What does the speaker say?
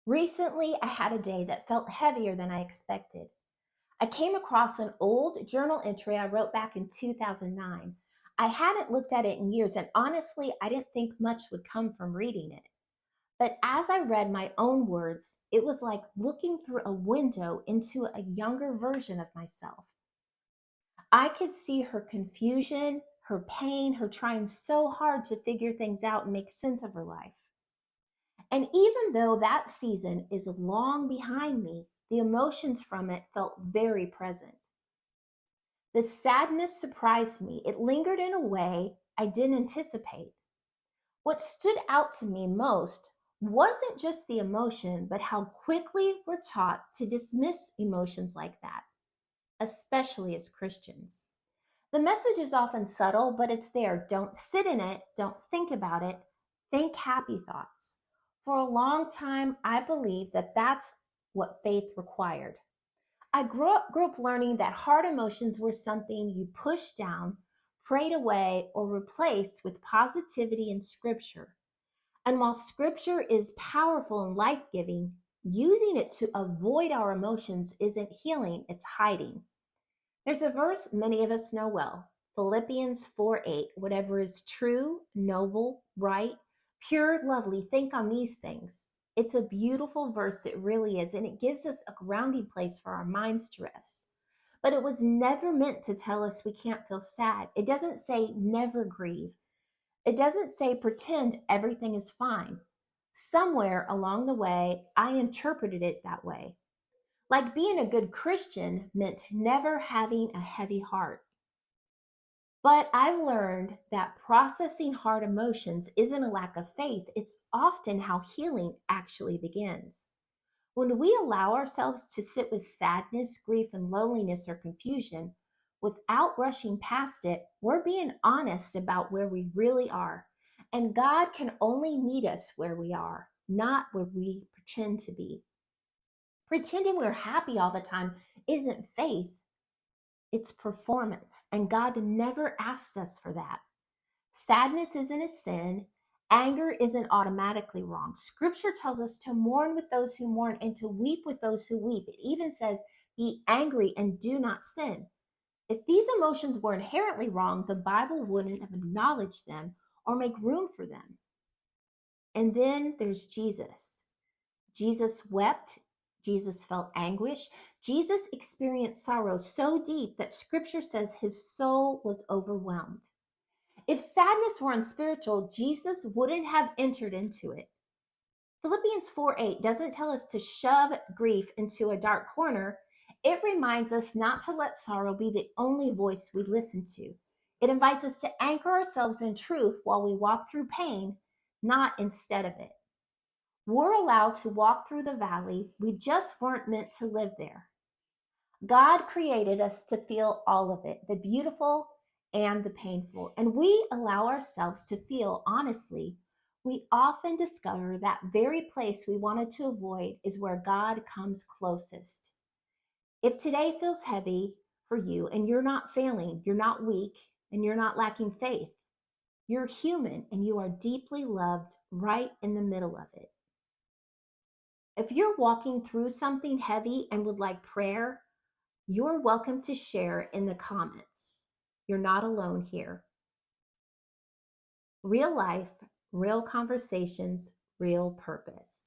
Recently, I had a day that felt heavier than I expected. I came across an old journal entry I wrote back in 2009. I hadn't looked at it in years, and honestly, I didn't think much would come from reading it. But as I read my own words, it was like looking through a window into a younger version of myself. I could see her confusion, her pain, her trying so hard to figure things out and make sense of her life. And even though that season is long behind me, the emotions from it felt very present. The sadness surprised me. It lingered in a way I didn't anticipate. What stood out to me most wasn't just the emotion, but how quickly we're taught to dismiss emotions like that, especially as Christians. The message is often subtle, but it's there. Don't sit in it. Don't think about it. Think happy thoughts. For a long time, I believed that that's what faith required. I grew up learning that hard emotions were something you pushed down, prayed away, or replaced with positivity and scripture. And while scripture is powerful and life giving, using it to avoid our emotions isn't healing, it's hiding. There's a verse many of us know well, Philippians 4:8. Whatever is true, noble, right, pure, lovely, think on these things. It's a beautiful verse, it really is, and it gives us a grounding place for our minds to rest. But it was never meant to tell us we can't feel sad. It doesn't say never grieve. It doesn't say pretend everything is fine. Somewhere along the way, I interpreted it that way. Like being a good Christian meant never having a heavy heart. But I've learned that processing hard emotions isn't a lack of faith, it's often how healing actually begins. When we allow ourselves to sit with sadness, grief, and loneliness or confusion without rushing past it, we're being honest about where we really are. And God can only meet us where we are, not where we pretend to be. Pretending we're happy all the time isn't faith, it's performance. And God never asks us for that. Sadness isn't a sin. Anger isn't automatically wrong. Scripture tells us to mourn with those who mourn and to weep with those who weep. It even says, be angry and do not sin. If these emotions were inherently wrong, the Bible wouldn't have acknowledged them or make room for them. And then there's Jesus. Jesus wept. Jesus felt anguish. Jesus experienced sorrow so deep that scripture says his soul was overwhelmed. If sadness were unspiritual, Jesus wouldn't have entered into it. Philippians 4:8 doesn't tell us to shove grief into a dark corner. It reminds us not to let sorrow be the only voice we listen to. It invites us to anchor ourselves in truth while we walk through pain, not instead of it. We're allowed to walk through the valley. We just weren't meant to live there. God created us to feel all of it, the beautiful and the painful. And we allow ourselves to feel honestly. We often discover that very place we wanted to avoid is where God comes closest. If today feels heavy for you and you're not failing, you're not weak, and you're not lacking faith, you're human and you are deeply loved right in the middle of it. If you're walking through something heavy and would like prayer, you're welcome to share in the comments. You're not alone here. Real life, real conversations, real purpose.